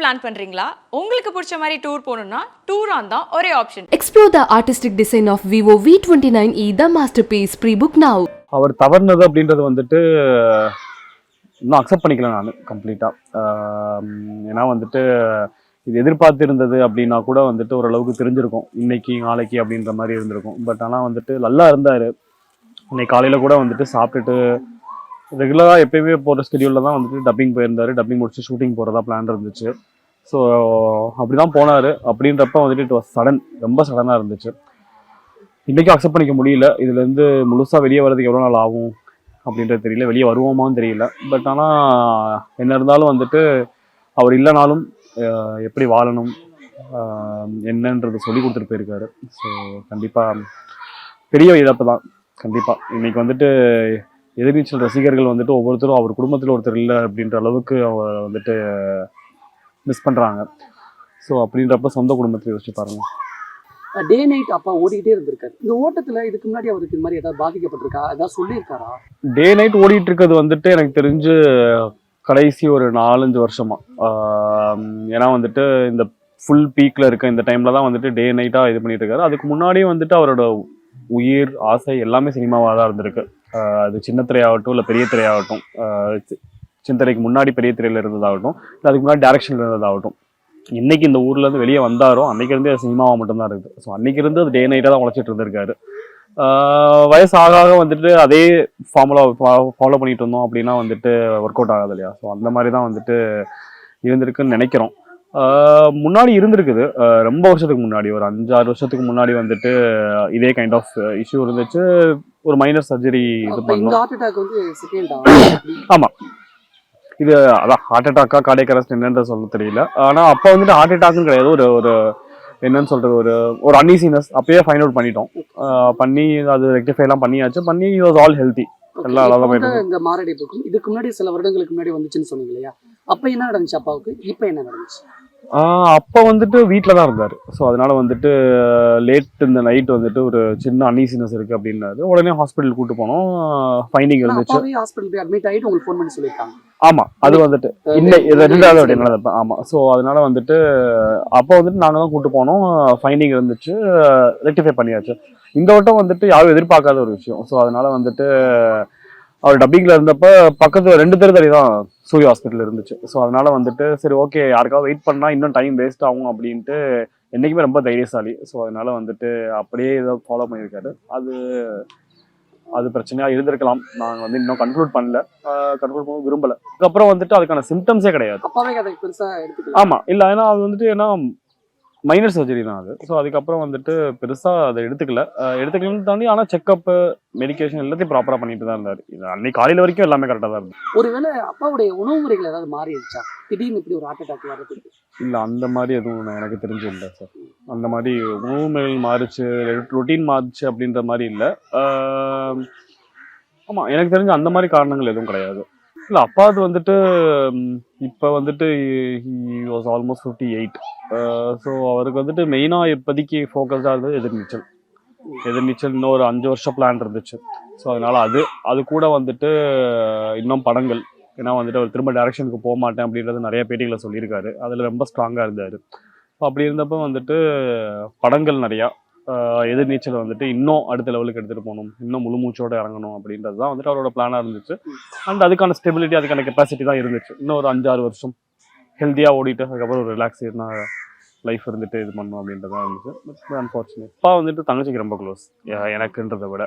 Plan பண்றீங்களா? உங்களுக்கு பிடிச்ச மாதிரி டூர் போகணும்னா டூரான் தான் ஒரே option. Explore the artistic design of Vivo V29e, the masterpiece. Pre-book now. அவர் தவறுனது அப்படின்றது வந்துட்டு இன்னும் அக்செப்ட் பண்ணிக்கல நான் கம்ப்ளீட்டாக. ஏன்னா வந்துட்டு இது எதிர்பார்த்து இருந்தது அப்படின்னா கூட வந்துட்டு ஓரளவுக்கு தெரிஞ்சிருக்கும், இன்னைக்கு நாளைக்கு அப்படின்ற மாதிரி இருந்திருக்கும். பட் ஆனால் வந்துட்டு நல்லா இருந்தார். இன்னைக்கு காலையில் கூட வந்துட்டு சாப்பிட்டுட்டு ரெகுலராக எப்பயுமே போகிற ஸ்கெடியூலில் தான் வந்துட்டு டப்பிங் போயிருந்தார். டப்பிங் முடிச்சு ஷூட்டிங் போகிறதா பிளான் இருந்துச்சு. ஸோ அப்படி தான் போனார். அப்படின்றப்ப வந்துட்டு இட் வாஸ் சடன், ரொம்ப சடனாக இருந்துச்சு. இன்றைக்கும் அக்செப்ட் பண்ணிக்க முடியல. இதுலேருந்து முழுசாக வெளியே வர்றதுக்கு எவ்வளோ நாள் ஆகும் அப்படின்றது தெரியல, வெளியே வருவோமான்னு தெரியல. பட் ஆனால் என்ன இருந்தாலும் வந்துட்டு அவர் இல்லைனாலும் எப்படி வாழணும் என்னன்றது சொல்லி கொடுத்துட்டு போயிருக்காரு. ஸோ கண்டிப்பாக பெரிய இழப்பு தான். கண்டிப்பாக இன்னைக்கு வந்துட்டு எதிர்நீச்சல் ரசிகர்கள் வந்துட்டு ஒவ்வொருத்தரும் அவர் குடும்பத்தில் ஒருத்தர் இல்லை அப்படின்ற அளவுக்கு அவர் வந்துட்டு மிஸ் பண்ணுறாங்க. ஸோ அப்படின்றப்ப சொந்த குடும்பத்தை யோசிச்சு பாருங்க. டே நைட் அப்பா ஓடிக்கிட்டே இருந்திருக்காரு. இந்த ஓட்டத்தில் இதுக்கு முன்னாடி அவருக்கு இந்த மாதிரி ஏதாவது பாதிக்கப்பட்டிருக்கா, ஏதாவது சொல்லியிருக்காரா? டே நைட் ஓடிட்டு இருக்கிறது வந்துட்டு எனக்கு தெரிஞ்சு கடைசி ஒரு 4-5 வருஷமா. ஏன்னா வந்துட்டு இந்த ஃபுல் பீக்கில் இருக்க இந்த டைமில் தான் வந்துட்டு டே நைட்டாக இது பண்ணிட்டு இருக்காரு. அதுக்கு முன்னாடியே வந்துட்டு அவரோட உயிர் ஆசை எல்லாமே சினிமாவாக தான் இருந்திருக்கு. அது சின்ன திரையாகட்டும் இல்லை பெரிய திரையாகட்டும், சின்ன திரைக்கு முன்னாடி பெரிய திரையில் இருந்ததாகட்டும் இல்லை அதுக்கு முன்னாடி டேரக்ஷனில் இருந்ததாகட்டும், இன்னைக்கு இந்த ஊர்லேருந்து வெளியே வந்தாரோ அன்னைக்கு இருந்தே அது சினிமாவாக மட்டும்தான் இருக்குது. ஸோ அன்னைக்கு இருந்து அது டே நைட்டாக தான் உழைச்சிட்டு இருந்திருக்காரு. வயசு ஆக வந்துட்டு அதே ஃபார்முலா ஃபாலோ பண்ணிட்டு இருந்தோம் அப்படின்னா வந்துட்டு ஒர்க் அவுட் ஆகாது இல்லையா? ஸோ அந்த மாதிரி தான் வந்துட்டு இருந்திருக்குன்னு நினைக்கிறோம். முன்னாடி இருந்திருக்குது, ரொம்ப வருஷத்துக்கு முன்னாடி, ஒரு 5-6 வருஷத்துக்கு முன்னாடி வந்துட்டு இதே கைண்ட் ஆஃப் இஷ்யூ இருந்துச்சு. ஒரு மைனர் சர்ஜரி இது பண்ணோம். ஆமாம், இது அதான் ஹார்ட் அட்டாக்கா கார்டியக் அரெஸ்ட் என்னன்னு சொல்ல தெரியல. ஆனால் அப்போ வந்துட்டு ஹார்ட் அட்டாக்னு கிடையாது, ஒரு என்னன்னு சொல்றது, ஒரு அன்ஈசினஸ். அப்பயே ஃபைண்ட் அவுட் பண்ணிட்டோம். பண்ணி அது ரெக்டிஃபைலாம் பண்ணியாச்சு. பண்ணி வாஸ் ஆல் ஹெல்த்தி. எல்லாம் அழகாக போயிட்டு இந்த மாரடைப்புக்கும் இதுக்கு முன்னாடி சில வருடங்களுக்கு முன்னாடி வந்துச்சுன்னு சொன்னீங்க இல்லையா? அப்போ என்ன நடந்துச்சு அப்பாவுக்கு, இப்போ என்ன நடந்துச்சு? அப்போ வந்துட்டு வீட்டில் தான் இருந்தார். ஸோ அதனால வந்துட்டு லேட் இந்த நைட் வந்துட்டு ஒரு சின்ன அன்ஈசினஸ் இருக்குது அப்படின்னாரு. உடனே ஹாஸ்பிட்டல் கூட்டு போனோம். ஃபைண்டிங் இருந்துச்சு. ஹாஸ்பிட்டல் போய் அட்மிட் ஆகிட்டு உங்களுக்கு ஃபோன் பண்ணி சொல்லியிருக்காங்க. ஆமாம், அது வந்துட்டு இல்லை, இது 2வது வாட்டி நடந்தப்ப. ஆமாம். ஸோ அதனால வந்துட்டு அப்போ வந்துட்டு நாங்கள் தான் கூட்டு போனோம். ஃபைண்டிங் இருந்துச்சு, ரெக்டிஃபை பண்ணியாச்சு. இந்த வட்டம் வந்துட்டு யாரும் எதிர்பார்க்காத ஒரு விஷயம். ஸோ அதனால வந்துட்டு அவர் டப்பிங்கில் இருந்தப்ப பக்கத்தில் 2 தெரு தள்ளி தான் சூர்யா ஹாஸ்பிட்டல் இருந்துச்சு. ஸோ அதனால வந்துட்டு சரி ஓகே, யாருக்காவது வெயிட் பண்ணால் இன்னும் டைம் வேஸ்ட் ஆகும் அப்படின்ட்டு என்றைக்குமே ரொம்ப தைரியசாலி. ஸோ அதனால வந்துட்டு அப்படியே இதை ஃபாலோ பண்ணியிருக்காரு. அது பிரச்சனையாக இருந்திருக்கலாம். நாங்கள் வந்து இன்னும் கன்க்ளூட் பண்ணல, கன்க்ளூட் பண்ண விரும்பலை. அதுக்கப்புறம் வந்துட்டு அதுக்கான சிம்டம்ஸே கிடையாது. ஆமாம், இல்லை, ஏன்னா அது வந்துட்டு ஏன்னா மைனர் சர்ஜரி தான் அது. ஸோ அதுக்கப்புறம் வந்துட்டு பெருசாக அதை எடுத்துக்கலன்னு தாண்டி, ஆனால் செக்அப்பு மெடிக்கேஷன் எல்லாத்தையும் ப்ராப்பராக பண்ணிட்டு தான் இருந்தார். அன்னைக்கு காலையில் வரைக்கும் எல்லாமே கரெக்டாக தான் இருந்தது. ஒருவேளை அப்பாவுடைய உணவு முறைகள் ஏதாவது மாறிடுச்சா திடீர்னு இப்படி ஒரு ஹார்ட் அட்டாக் வர்றதுக்கு? இல்லை, அந்த மாதிரி எதுவும் எனக்கு தெரிஞ்சு இல்லை சார். அந்த மாதிரி உணவு முறைகள் மாறிச்சு, ரொட்டீன் மாறிச்சு அப்படின்ற மாதிரி இல்லை. ஆமாம், எனக்கு தெரிஞ்ச அந்த மாதிரி காரணங்கள் எதுவும் கிடையாது. இல்லை, அப்பாவது வந்துட்டு இப்போ வந்துட்டு ஹி வாஸ் ஆல்மோஸ்ட் 58. ஸோ அவருக்கு வந்துட்டு மெயினாக இப்போதைக்கு ஃபோக்கஸ்டாக இருந்தது எதிர்நீச்சல். இன்னும் ஒரு 5 வருஷம் பிளான் இருந்துச்சு. ஸோ அதனால் அது கூட வந்துட்டு இன்னும் படங்கள். ஏன்னா வந்துட்டு அவர் திரும்ப டைரக்ஷனுக்கு போக மாட்டேன் அப்படின்றது நிறைய பேட்டிகளை சொல்லியிருக்காரு. அதில் ரொம்ப ஸ்ட்ராங்காக இருந்தார். ஸோ அப்படி இருந்தப்போ வந்துட்டு படங்கள் நிறையா, எதிர்நீச்சல் வந்துட்டு இன்னும் அடுத்த லெவலுக்கு எடுத்துகிட்டு போகணும், இன்னும் முழு மூச்சோடு இறங்கணும் அப்படின்றது தான் வந்துட்டு அவரோட பிளானாக இருந்துச்சு. அண்ட் அதுக்கான ஸ்டெபிலிட்டி, அதுக்கான கெப்பாசிட்டி தான் இருந்துச்சு. இன்னும் ஒரு 5-6 வருஷம் ஹெல்த்தியாக ஓடிட்டு அதுக்கப்புறம் ஒரு ரிலாக்ஸேஷனாக லைஃப் இருந்துட்டு இது பண்ணணும் அப்படின்றதான் இருந்துச்சு. பட் அன்ஃபார்ச்சுனேட் அப்பா வந்துட்டு தங்கச்சிக்கு ரொம்ப க்ளோஸ் எனக்குன்றதை விட.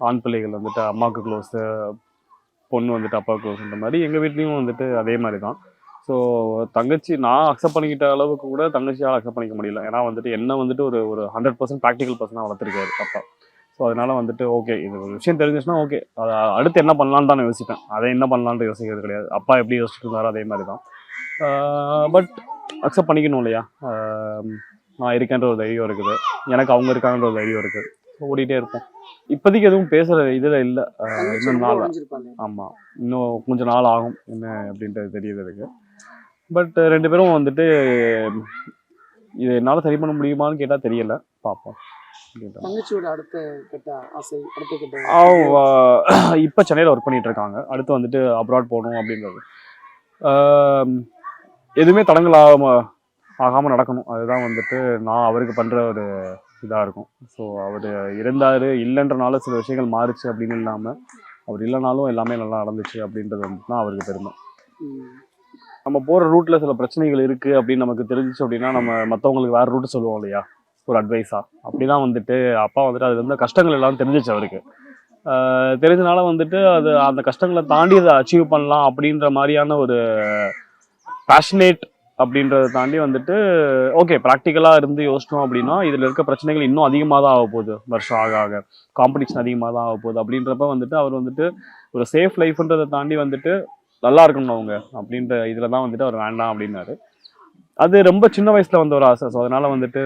ஆண் பிள்ளைகள் வந்துட்டு அம்மாவுக்கு க்ளோஸு, பொண்ணு வந்துட்டு அப்பாவுக்கு க்ளோஸ்ன்ற மாதிரி எங்கள் வீட்லேயும் வந்துட்டு அதே மாதிரி தான். ஸோ தங்கச்சி நான் அக்செப்ட் பண்ணிக்கிட்ட அளவுக்கு கூட தங்கச்சியால் அக்செப்ட் பண்ணிக்க முடியல. ஏன்னா வந்துட்டு என்ன வந்துட்டு ஒரு 100% ப்ராக்டிக்கல் பர்சனாக வளர்த்துருக்காரு அப்பா. ஸோ அதனால வந்துட்டு ஓகே, இது ஒரு விஷயம் தெரிஞ்சிச்சுன்னா ஓகே, அதை அடுத்து என்ன பண்ணலான்னு தான் நான் யோசிப்பேன். அதை என்ன பண்ணலான்ட்டு யோசிக்கிறது கிடையாது. அப்பா எப்படி யோசிச்சுட்டு இருந்தாரோ அதே மாதிரி தான். பட் அக்செப்ட் பண்ணிக்கணும் இல்லையா? நான் இருக்கேன்ற ஒரு தைரியம் இருக்குது, எனக்கு அவங்க இருக்காங்கன்ற ஒரு தைரியம் இருக்குது. ஓடிட்டே இருப்போம். இப்போதைக்கு எதுவும் பேசுகிற இதில் இல்லை. இன்னும் நாள், ஆமாம், இன்னும் கொஞ்சம் நாள் ஆகும் என்ன அப்படின்றது தெரியுது எனக்கு. பட் 2 பேரும் வந்துட்டு இது என்னால் சரி பண்ண முடியுமான்னு கேட்டால் தெரியல, பார்ப்போம். இப்போ சென்னையில் ஒர்க் பண்ணிட்டு இருக்காங்க. அடுத்து வந்துட்டு அப்ராட் போகணும் அப்படின்றது. எதுவுமே தடங்கள் ஆகாமல் நடக்கணும். அதுதான் வந்துட்டு நான் அவருக்கு பண்ணுற ஒரு இதாக இருக்கும். ஸோ அவர் இருந்தார் இல்லைன்றனால சில விஷயங்கள் மாறுச்சு அப்படின்னு இல்லாமல் அவர் இல்லைனாலும் எல்லாமே நல்லா நடந்துச்சு அப்படின்றது வந்துட்டு தான் அவருக்கு பெருமை. நம்ம போகிற ரூட்டில் சில பிரச்சனைகள் இருக்குது அப்படின்னு நமக்கு தெரிஞ்சிச்சு அப்படின்னா நம்ம மற்றவங்களுக்கு வேறு ரூட்டு சொல்லுவோம் இல்லையா, ஒரு அட்வைஸாக. அப்படி தான் வந்துட்டு அப்பா வந்துட்டு அது வந்து கஷ்டங்கள் எல்லாம் தெரிஞ்சிச்சு அவருக்கு. தெரிஞ்சனால வந்துட்டு அது அந்த கஷ்டங்களை தாண்டி அதை அச்சீவ் பண்ணலாம் அப்படின்ற மாதிரியான ஒரு பேஷனேட் அப்படின்றத தாண்டி வந்துட்டு ஓகே ப்ராக்டிக்கலாக இருந்து யோசிச்சோம் அப்படின்னா இதில் இருக்க பிரச்சனைகள் இன்னும் அதிகமாக தான் ஆக போகுது. வருஷம் ஆக ஆக காம்படிஷன் அதிகமாக தான் ஆக போகுது. அப்படின்றப்ப வந்துட்டு அவர் வந்துட்டு ஒரு சேஃப் லைஃப்ன்றதை தாண்டி வந்துட்டு நல்லா இருக்கணும் அவங்க அப்படின்ற இதில் தான் வந்துட்டு அவர் வேண்டாம் அப்படின்னாரு. அது ரொம்ப சின்ன வயசில் வந்த ஒரு ஆசை. ஸோ அதனால் வந்துட்டு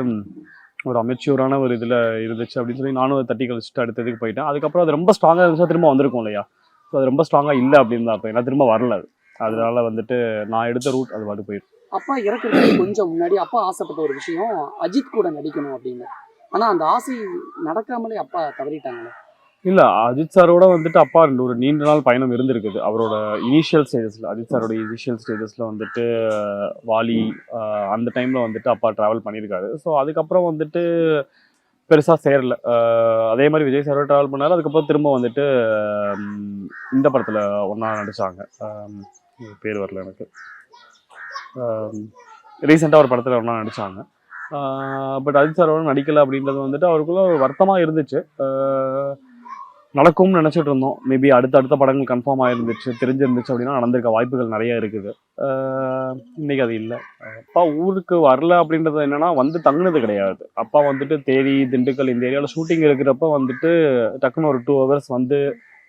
ஒரு அமெச்சூரான ஒரு இதில் இருந்துச்சு அப்படின்னு சொல்லி நானும் அதை தட்டி கழிச்சுட்டு அடுத்ததுக்கு போயிட்டேன். அதுக்கப்புறம் அது ரொம்ப ஸ்ட்ராங்காக இருந்துச்சா திரும்ப வந்திருக்கும் இல்லையா. ஸோ அது ரொம்ப ஸ்ட்ராங்காக இல்லை அப்படின்னு தான் அப்போ ஏன்னா திரும்ப வரல அது. அதனால வந்துட்டு நான் எடுத்த ரூட் அது பாட்டு போயிடும். அப்பா இறக்குறதுக்கு கொஞ்சம் முன்னாடி அப்பா ஆசைப்பட்ட ஒரு விஷயம் அஜித் கூட நடிக்கணும் அப்படின்னு. ஆனா அந்த ஆசை நடக்காமலே அப்பா தவறிட்டாங்க. இல்லை, அஜித் சாரோட வந்துட்டு அப்பா ஒரு நீண்ட நாள் பயணம் இருந்திருக்குது. அவரோட இனிஷியல் ஸ்டேஜஸில் அஜித் சாரோட இனிஷியல் ஸ்டேஜஸில் வந்துட்டு வாலி அந்த டைமில் வந்துட்டு அப்பா ட்ராவல் பண்ணியிருக்காரு. ஸோ அதுக்கப்புறம் வந்துட்டு பெருசாக சேரல. அதே மாதிரி விஜய் சாரோட ட்ராவல் பண்ணாரு. அதுக்கப்புறம் திரும்ப வந்துட்டு இந்த படத்தில் ஒன்றா நடித்தாங்க. பேர் வரல எனக்கு. ரீசெண்டாக ஒரு படத்தில் ஒன்றா நடித்தாங்க. பட் அஜித் சாரோட நடிக்கலை அப்படின்றது வந்துட்டு அவருக்குள்ள வருத்தமாக இருந்துச்சு. நடக்கும்னு நினச்சிட்டு இருந்தோம். மேபி அடுத்த படங்கள் கன்ஃபார்ம் ஆகிருந்துச்சு தெரிஞ்சிருந்துச்சு அப்படின்னா நடந்திருக்க வாய்ப்புகள் நிறைய இருக்குது. இன்னைக்கு அது இல்லை. அப்பா ஊருக்கு வரல அப்படின்றது என்னன்னா வந்து தங்குனது கிடையாது. அப்பா வந்துட்டு தேனி திண்டுக்கல் இந்த ஏரியாவில் ஷூட்டிங் இருக்கிறப்ப வந்துட்டு டக்குன்னு ஒரு 2 hours வந்து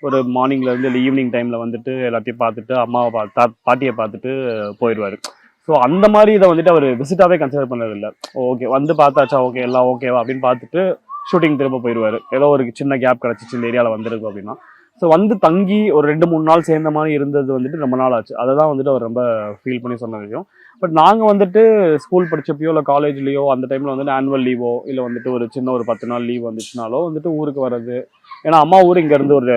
ஒரு மார்னிங்லேருந்து இல்லை ஈவினிங் டைமில் வந்துட்டு எல்லாத்தையும் பார்த்துட்டு அம்மாவை பாட்டியை பார்த்துட்டு போயிடுவார். ஸோ அந்த மாதிரி இதை வந்துட்டு அவர் விசிட்டாகவே கன்சிடர் பண்ணதில்லை. ஓகே வந்து பார்த்தாச்சா, ஓகே எல்லாம் ஓகேவா அப்படின்னு பார்த்துட்டு ஷூட்டிங் திரும்ப போயிடுவார். ஏதோ ஒரு சின்ன கேப் கிடச்சிச்சு இந்த ஏரியாவில் வந்துருக்கு அப்படின்னா. ஸோ வந்து தங்கி ஒரு 2-3 நாள் சேர்ந்த மாதிரி இருந்தது வந்துட்டு ரொம்ப நாள் ஆச்சு. அதை தான் வந்துட்டு அவர் ரொம்ப ஃபீல் பண்ணி சொன்ன விஷயம். பட் நாங்கள் வந்துட்டு ஸ்கூல் படிச்சப்பையோ இல்லை காலேஜ்லேயோ அந்த டைமில் வந்துட்டு ஆனுவல் லீவோ இல்லை வந்துட்டு ஒரு சின்ன ஒரு 10 நாள் லீவ் வந்துச்சுனாலோ வந்துட்டு ஊருக்கு வர்றது. ஏன்னா அம்மா ஊர் இங்கேருந்து ஒரு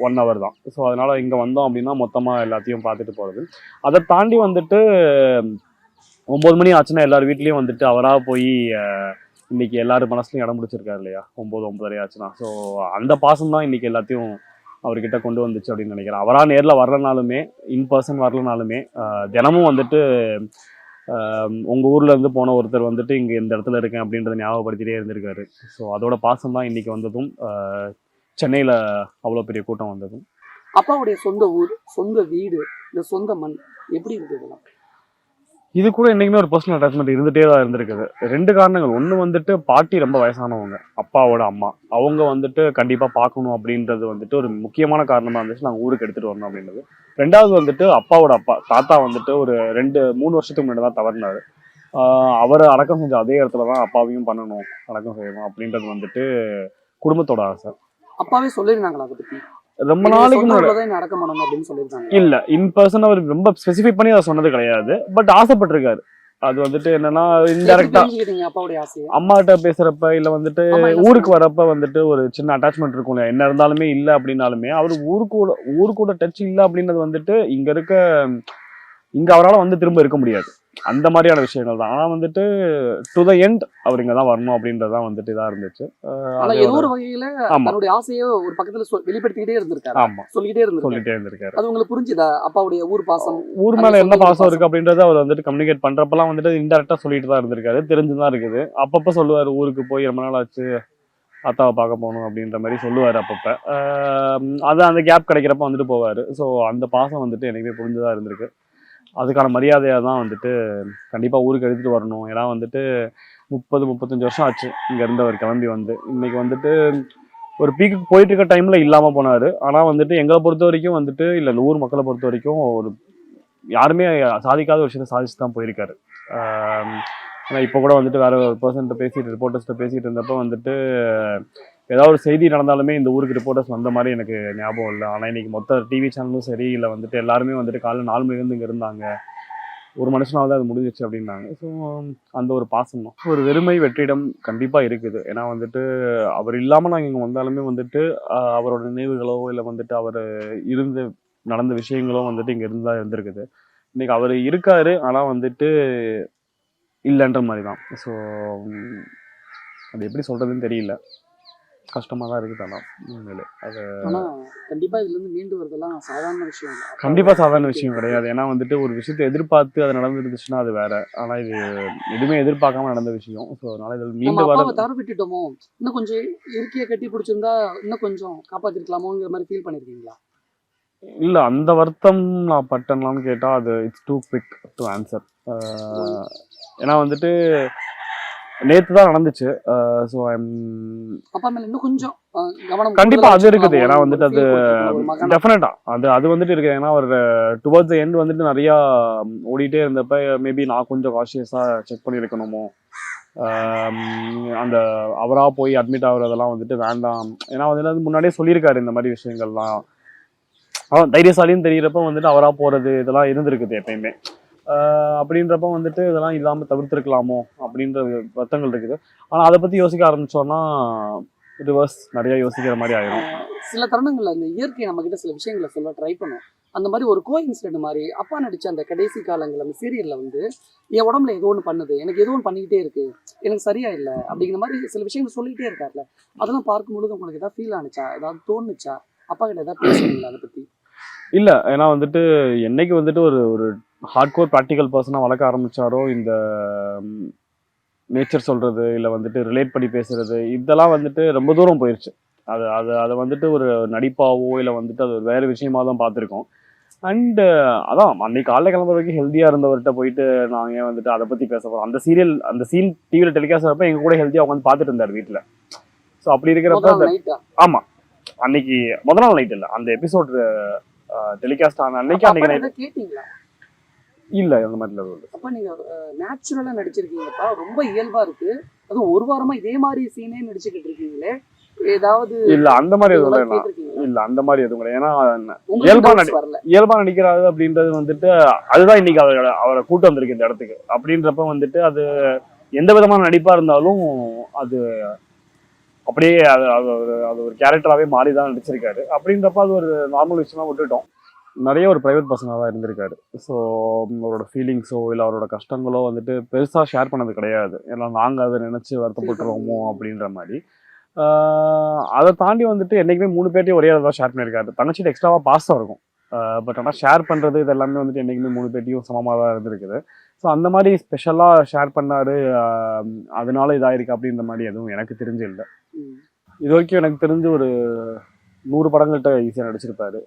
1 hour தான். ஸோ அதனால் இங்கே வந்தோம் அப்படின்னா மொத்தமாக எல்லாத்தையும் பார்த்துட்டு போகிறது. அதை தாண்டி வந்துட்டு 9 மணி ஆச்சுன்னா எல்லார் வீட்லேயும் வந்துட்டு அவராக போய் இன்னைக்கு எல்லாரும் மனசுலையும் இடம் பிடிச்சிருக்காரு இல்லையா, 9-9:30 ஆச்சுன்னா. ஸோ அந்த பாசம் தான் இன்னைக்கு எல்லாத்தையும் அவர்கிட்ட கொண்டு வந்துச்சு அப்படின்னு நினைக்கிறேன். அவராக நேரில் வரலனாலுமே இன்பர்சன் வரலனாலுமே தினமும் வந்துட்டு உங்கள் ஊரில் இருந்து போன ஒருத்தர் வந்துட்டு இங்கே இந்த இடத்துல இருக்கேன் அப்படின்றத ஞாபகப்படுத்திட்டே இருந்திருக்காரு. ஸோ அதோட பாசம் தான் இன்னைக்கு வந்ததும் சென்னையில் அவ்வளோ பெரிய கூட்டம் வந்ததும். அப்பாவுடைய சொந்த ஊர், சொந்த வீடு, இந்த சொந்த மண் எப்படி இருக்குதுலாம்? இது கூட என்றைக்குமே ஒரு பர்சனல் அட்டாச்மெண்ட் இருந்துகிட்டே தான் இருந்திருக்குது. 2 காரணங்கள். ஒன்று வந்துட்டு பாட்டி ரொம்ப வயசானவங்க, அப்பாவோட அம்மா. அவங்க வந்துட்டு கண்டிப்பாக பார்க்கணும் அப்படின்றது வந்துட்டு ஒரு முக்கியமான காரணமாக இருந்துச்சு நாங்கள் ஊருக்கு எடுத்துகிட்டு வரணும் அப்படின்றது. 2வது வந்துட்டு அப்பாவோட அப்பா தாத்தா வந்துட்டு ஒரு 2-3 வருஷத்துக்கு முன்னாடி தான் தவறினார். அவரை அடக்கம் செஞ்ச அதே இடத்துல தான் அப்பாவையும் பண்ணணும், அடக்கம் செய்யணும் அப்படின்றது வந்துட்டு குடும்பத்தோட ஆசை. அப்பாவே சொல்லியிருந்தாங்களா அதை பற்றி? ரொம்ப நாளைக்கு முன்னாடி நடக்கம் பண்ணணும் அப்படின்னு சொல்லியிருக்காங்க. இல்ல இன்பர்சன் அவர் ரொம்ப ஸ்பெசிஃபை பண்ணி அதை சொன்னது கிடையாது. பட் ஆசைப்பட்டிருக்காரு. அது வந்துட்டு என்னன்னா இன்டெரக்டா அம்மா கிட்ட பேசுறப்ப இல்ல வந்துட்டு ஊருக்கு வரப்ப வந்துட்டு ஒரு சின்ன அட்டாச்மெண்ட் இருக்கும். என்ன இருந்தாலுமே இல்ல அப்படின்னாலுமே அவர் ஊரு கூட டச் இல்ல அப்படின்றது வந்துட்டு இங்க அவரால் வந்து திரும்ப இருக்க முடியாது. அந்த மாதிரியான விஷயங்கள் தான். ஆனா வந்துட்டு டு த எண்ட் அவர் இங்க தான் வரணும் அப்படின்றதான் வந்துட்டு இதா இருந்துச்சு. ஏதோ ஒரு வகையில அவருடைய ஆசையை ஒரு பக்கத்துல வெளிப்படுத்திக்கிட்டே இருந்திருக்காரு. ஆமா, சொல்லிட்டே இருந்திருக்காரு. அது உங்களுக்கு புரிஞ்சுதா? அப்பாவுடைய ஊர் பாசம், ஊர் மேல என்ன பாசம் இருக்கு அப்படின்றத அவர் வந்துட்டு கம்யூனிகேட் பண்றப்பெல்லாம் வந்துட்டு இன்டெரக்டா சொல்லிட்டு தான் இருந்திருக்காரு. தெரிஞ்சுதான் இருக்குது. அப்பப்ப சொல்லுவாரு ஊருக்கு போய் ரொம்ப நாள் ஆச்சு, அத்தாவை பார்க்க போகணும் அப்படின்ற மாதிரி சொல்லுவார் அப்பப்ப. அது அந்த கேப் கிடைக்கிறப்ப வந்துட்டு போவார். ஸோ அந்த பாசம் வந்துட்டு எனக்குமே புரிஞ்சுதான் இருந்திருக்கு. அதுக்கான மரியாதையாக தான் வந்துட்டு கண்டிப்பாக ஊருக்கு எடுத்துகிட்டு வரணும். ஏன்னா வந்துட்டு 30-35 வருஷம் ஆச்சு இங்கேருந்து அவர் கிளம்பி வந்து. இன்னைக்கு வந்துட்டு ஒரு பீக்கு போயிட்டு இருக்க டைமில் இல்லாமல் போனார். ஆனால் வந்துட்டு எங்களை பொறுத்த வரைக்கும் வந்துட்டு இல்லை இந்த ஊர் மக்களை பொறுத்த வரைக்கும் ஒரு யாருமே சாதிக்காத ஒரு விஷயத்தை சாதிச்சு தான் போயிருக்காரு. ஆனால் இப்போ கூட வந்துட்டு வேற ஒரு பர்சன்ட்ட ரிப்போர்ட்டர்ஸ்ட்ட பேசிகிட்டு இருந்தப்போ வந்துட்டு ஏதாவது ஒரு செய்தி நடந்தாலுமே இந்த ஊருக்கு ரிப்போர்ட்டர்ஸ் வந்த மாதிரி எனக்கு ஞாபகம் இல்லை. ஆனால் இன்னைக்கு மொத்த டிவி சேனலும் சரி இல்லை வந்துட்டு எல்லாருமே வந்துட்டு காலையில் 4 மணிலேருந்து இங்கே இருந்தாங்க, ஒரு மனுஷனாவது அது முடிஞ்சிச்சு அப்படின்னாங்க. ஸோ அந்த ஒரு பாசம் தான். ஒரு வெறுமை வெற்றிடம் கண்டிப்பாக இருக்குது. ஏன்னா வந்துட்டு அவர் இல்லாமல் நாங்கள் இங்கே வந்தாலுமே வந்துட்டு அவரோட நினைவுகளோ இல்லை வந்துட்டு அவர் நடந்த விஷயங்களோ வந்துட்டு இங்கே இருந்தால் இருந்திருக்குது. இன்னைக்கு அவர் இருக்காரு, ஆனால் வந்துட்டு இல்லைன்ற மாதிரி தான். ஸோ அது எப்படி சொல்கிறதுன்னு தெரியல, கஷ்டமாக தான் இருக்குது. ஆனால் உண்மையிலே அது ஆனா கண்டிப்பா இதுல இருந்து மீண்டு வரதெல்லாம் சாதாரண விஷயம் இல்ல. கண்டிப்பாக சாதாரண விஷயம் கிடையாது. ஏன்னா வந்துட்டு ஒரு விஷயத்தை எதிர்பார்த்து அது நடந்துருந்துச்சுன்னா அது வேற. ஆனால் இது எதுவுமே எதிர்பார்க்காம நடந்த விஷயம். ஸோ அதனால இதில் நம்ம மீண்டு வர அப்பாவை தவற விட்டுட்டோமோ, இன்னும் கொஞ்சம் இறுக்கிய கட்டி பிடிச்சிருந்தா இன்னும் கொஞ்சம் காப்பாத்திருக்கலாமோங்கிற மாதிரி ஃபீல் பண்ணிருக்கீங்களா? இல்லை, அந்த வருத்தம் நான் பட்டேன்லான்னு கேட்டால் அது it's too quick to answer. ஏன்னா வந்துட்டு நேற்று தான் நடந்துச்சு. ஸோ அப்பா மேல இன்னும் கொஞ்சம் கவனம் கண்டிப்பா கூடுதலா அது இருக்குது. ஏன்னா வச்சுக்கலாமோ, வந்துட்டு ஒரு அது feel கொடுத்துருக்கலாம் ஒரு மகனா. டெஃபினட்டா அது வந்துட்டு இருக்கு. ஏன்னா ஒரு டுவர்ட்ஸ் த எண்ட் வந்துட்டு நிறையா ஓடிட்டே இருந்தப்ப மேபி நான் கொஞ்சம் காஷியஸாக செக் பண்ணியிருக்கணுமோ. அந்த அவராக போய் அட்மிட் ஆகுறதெல்லாம் வந்துட்டு வேண்டாம். ஏன்னா வந்துட்டு அது முன்னாடியே சொல்லியிருக்காரு இந்த மாதிரி விஷயங்கள்லாம். அவன் தைரியசாலின்னு தெரியிறப்ப வந்துட்டு அவராக போகிறது இதெல்லாம் இருந்திருக்குது எப்பயுமே. அப்படின்றப்ப வந்துட்டு இதெல்லாம் இல்லாமல் தவிர்த்துருக்கலாமோ அப்படின்ற வருத்தங்கள் இருக்குது. ஆனால் அதை பற்றி யோசிக்க ஆரம்பிச்சோன்னா ரிவர்ஸ் நிறைய யோசிக்கிற மாதிரி ஆயிரும். சில தருணங்கள்ல அந்த இயற்கை நம்ம கிட்ட சில விஷயங்களை சொல்ல ட்ரை பண்ணும். அந்த மாதிரி ஒரு கோ இன்சிடென்ட் மாதிரி அப்பா நடிச்ச அந்த கடைசி காலங்கள் அந்த சீரியல்ல வந்து என் உடம்புல ஏதோ ஒன்று பண்ணுது, எனக்கு ஏதோ ஒன்று பண்ணிக்கிட்டே இருக்கு, எனக்கு சரியா இல்லை அப்படிங்கிற மாதிரி சில விஷயங்கள் சொல்லிக்கிட்டே இருக்காருல்ல. அதெல்லாம் பார்க்கும்பொழுது உங்களுக்கு ஏதாவது ஃபீல் ஆனிச்சா, ஏதாவது தோணுச்சா, அப்பா கிட்ட ஏதாவது பேசுவீங்களா அதை பத்தி? இல்லை, ஏன்னா வந்துட்டு என்னைக்கு வந்துட்டு ஒரு ஒரு ஹார்ட்கோர் ப்ராக்டிக்கல் பர்சனாக வளர்க்க ஆரம்பிச்சாரோ இந்த நேச்சர் சொல்கிறது இல்லை வந்துட்டு ரிலேட் பண்ணி பேசுறது இதெல்லாம் வந்துட்டு ரொம்ப தூரம் போயிடுச்சு. அது அது அதை வந்துட்டு ஒரு நடிப்பாவோ இல்லை வந்துட்டு அது ஒரு வேறு விஷயமா தான் பார்த்துருக்கோம். அண்டு அதான் அன்னைக்கு காலைல கிளம்புற வரைக்கும் ஹெல்த்தியாக இருந்தவர்கிட்ட போயிட்டு நாங்கள் வந்துட்டு அதை பற்றி பேச போகிறோம். அந்த சீன் டிவியில் டெலிகாஸ்ட் ஆகிறப்ப எங்கள் கூட ஹெல்த்தியாக உட்காந்து பார்த்துட்டு இருந்தார் வீட்டில். ஸோ அப்படி இருக்கிறப்ப நைட்டா? ஆமாம், அன்னைக்கு முதல் நாள் நைட் இல்லை, அந்த எபிசோட் டெலிகாஸ்ட் ஆன அன்னைக்கு நைட் கேட்டீங்களா? இல்லை, அந்த மாதிரி இல்லை. அப்ப நீங்க நேச்சுரலா நடிச்சிருக்கீங்கப்பா, ரொம்ப இயல்பா இருக்கு. அது ஒரு வாரமா இதே மாதிரி சீனே நடிச்சுக்கிட்டு இருக்கீங்களே, ஏதாவது இல்ல அந்த மாதிரி எதுவும் இல்லை. கேட்டிருக்கீங்களா? இல்ல அந்த மாதிரி எதுவும் கிடையாது. ஏன்னா உங்களுக்கு இயல்பா doubts வரல? இயல்பா நடிக்கிறாரு அப்படின்றது வந்துட்டு அதுதான் இன்னைக்கு அவரை கூட்டு வந்திருக்கு இந்த இடத்துக்கு. அப்படின்றப்ப வந்துட்டு அது எந்த விதமான நடிப்பா இருந்தாலும் அது அப்படியே அது ஒரு கேரக்டராகவே மாறி தான் நடிச்சிருக்காரு. அப்படின்றப்ப அது ஒரு நார்மல் விஷயமா விட்டுட்டோம். நிறைய ஒரு ப்ரைவேட் பர்சனாக தான் இருந்திருக்காரு. ஸோ அவரோட ஃபீலிங்ஸோ இல்லை அவரோட கஷ்டங்களோ வந்துட்டு பெருசாக ஷேர் பண்ணது கிடையாது. ஏன்னா நாங்கள் அதை நினச்சி வருத்தப்பட்டுருவோமோ அப்படின்ற மாதிரி. அதை தாண்டி வந்துட்டு என்றைக்குமே 3 பேர்ட்டையும் ஒரே தான் ஷேர் பண்ணியிருக்காரு. தங்கச்சிட்டு எக்ஸ்ட்ராவாக பாசம் இருக்கும். பட் ஆனால் ஷேர் பண்ணுறது இது எல்லாமே வந்துட்டு என்றைக்குமே 3 பேர்ட்டையும் சமமாக தான் இருந்திருக்குது. ஸோ அந்த மாதிரி ஸ்பெஷலாக ஷேர் பண்ணார், அதனால இதாயிருக்கு அப்படின்ற மாதிரி எதுவும் எனக்கு தெரிஞ்சு இல்லை. இது வரைக்கும் எனக்கு தெரிஞ்சு ஒரு 100 படங்கள்கிட்ட ஈஸியாக நடிச்சிருப்பாரு.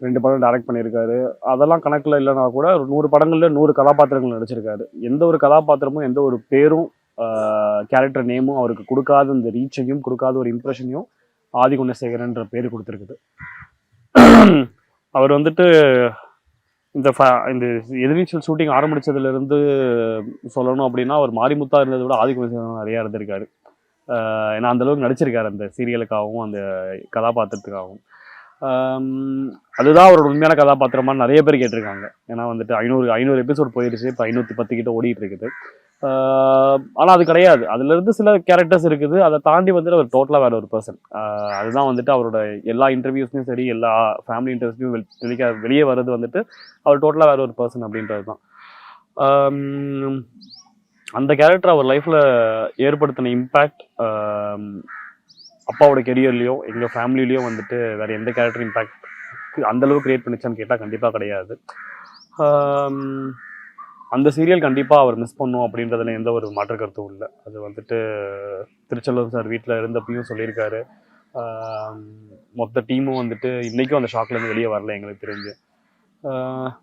2 படம் டைரக்ட் பண்ணியிருக்காரு. அதெல்லாம் கணக்கில் இல்லைனா கூட ஒரு 100 படங்களில் 100 கதாபாத்திரங்கள் நடிச்சிருக்காரு. எந்த ஒரு கதாபாத்திரமும் எந்த ஒரு பேரும் கேரக்டர் நேமும் அவருக்கு கொடுக்காத இந்த ரீச்சையும் கொடுக்காத ஒரு இம்ப்ரெஷனையும் ஆதிகுணசேகரன்ற பேர் கொடுத்துருக்குது. அவர் வந்துட்டு இந்த எதிர்நீச்சல் ஷூட்டிங் ஆரம்பிச்சதுலேருந்து சொல்லணும் அப்படின்னா அவர் மாரிமுத்தா இருந்ததை விட ஆதிகுணசேகரன் நிறையா இருந்திருக்காரு. ஏன்னா அந்தளவுக்கு நடிச்சிருக்காரு அந்த சீரியலுக்காகவும் அந்த கதாபாத்திரத்துக்காகவும். அதுதான் அவரோட உண்மையான கதாபாத்திரமாக நிறைய பேர் கேட்டிருக்காங்க. ஏன்னா வந்துட்டு 500 எபிசோட் போயிடுச்சு, இப்போ 510 கிட்ட ஓடிட்டு இருக்குது. ஆனால் அது கிடையாது. அதுலேருந்து சில கேரக்டர்ஸ் இருக்குது, அதை தாண்டி வந்துட்டு அவர் டோட்டலாக வேற ஒரு பர்சன். அதுதான் வந்துட்டு அவரோட எல்லா இன்டர்வியூஸ்லையும் சரி, எல்லா ஃபேமிலி இன்டர்வியூஸ்லையும் வெளியே வர்றது வந்துட்டு அவர் டோட்டலாக வேற ஒரு பர்சன் அப்படின்றது தான். அந்த கேரக்டர் அவர் லைஃப்பில் ஏற்படுத்தின இம்பேக்ட் அப்பாவோட கெரியர்லேயோ எங்கள் ஃபேமிலிலேயோ வந்துட்டு வேறு எந்த கேரக்டர் இம்பேக்ட் அந்தளவுக்கு க்ரியேட் பண்ணிச்சான்னு கேட்டால் கண்டிப்பாக கிடையாது. அந்த சீரியல் கண்டிப்பாக அவர் மிஸ் பண்ணும் அப்படின்றதுல எந்த ஒரு மாற்று கருத்தும் இல்லை. அது வந்துட்டு திருச்செல்வம் சார் வீட்டில் இருந்தப்பையும் சொல்லியிருக்காரு. மொத்த டீமும் வந்துட்டு இன்றைக்கும் அந்த ஷாக்லேருந்து வெளியே வரல எங்களுக்கு தெரிஞ்சு.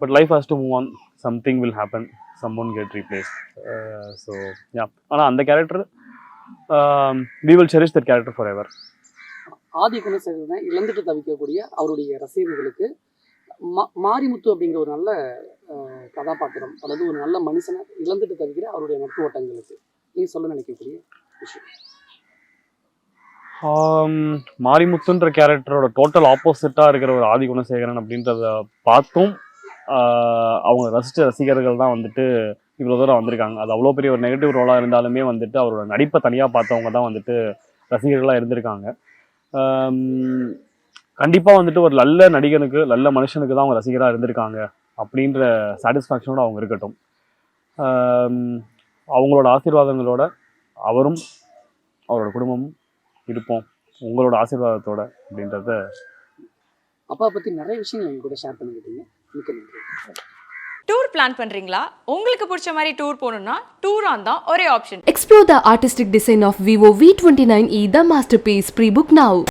But life has to move on, something will happen, someone get replace. So yeah, ஆனால் அந்த character we will cherish that character forever. ஆதிகுணசேகரனை இழந்துட்டு தவிக்கக்கூடிய அவருடைய ரசிகர்களுக்கு மாரிமுத்து அப்படிங்கிற ஒரு நல்ல கதாபாத்திரம், அதாவது ஒரு நல்ல மனுஷனை இழந்துட்டு தவிக்கிற அவருடைய நட்பு வட்டங்களுக்கு நீங்க சொல்ல நினைக்கக்கூடிய விஷயம்? மாரிமுத்துன்ற கேரக்டரோட டோட்டல் ஆப்போசிட்டாக இருக்கிற ஒரு ஆதிகுணசேகரன் அப்படின்றத பார்த்தும் அவங்க ரசித்த ரசிகர்கள் தான் வந்துட்டு இவ்வளோ தூரம் வந்திருக்காங்க. அது அவ்வளோ பெரிய ஒரு நெகட்டிவ் ரோலாக இருந்தாலுமே வந்துட்டு அவரோட நடிப்பை தனியாக பார்த்தவங்க தான் வந்துட்டு ரசிகர்களாக இருந்திருக்காங்க. கண்டிப்பாக வந்துட்டு ஒரு நல்ல நடிகனுக்கு நல்ல மனுஷனுக்கு தான் அவங்க ரசிகராக இருந்திருக்காங்க அப்படின்ற சாட்டிஸ்ஃபேக்ஷனோட அவங்க இருக்கட்டும். அவங்களோட ஆசீர்வாதங்களோட அவரும் அவரோட குடும்பமும் இருப்போம் உங்களோட ஆசீர்வாதத்தோட அப்படின்றத. அப்பா பற்றி நிறைய விஷயங்கள் எங்க கூட ஷேர் பண்ணிக்கிட்டீங்க. மிக்க நன்றி. டூர் பிளான் பண்றீங்களா? உங்களுக்கு பிடிச்ச மாதிரி டூர் போகணும்னா டூரான் தான் ஒரே option. Explore the artistic design of Vivo V29e, the masterpiece. Pre-book now.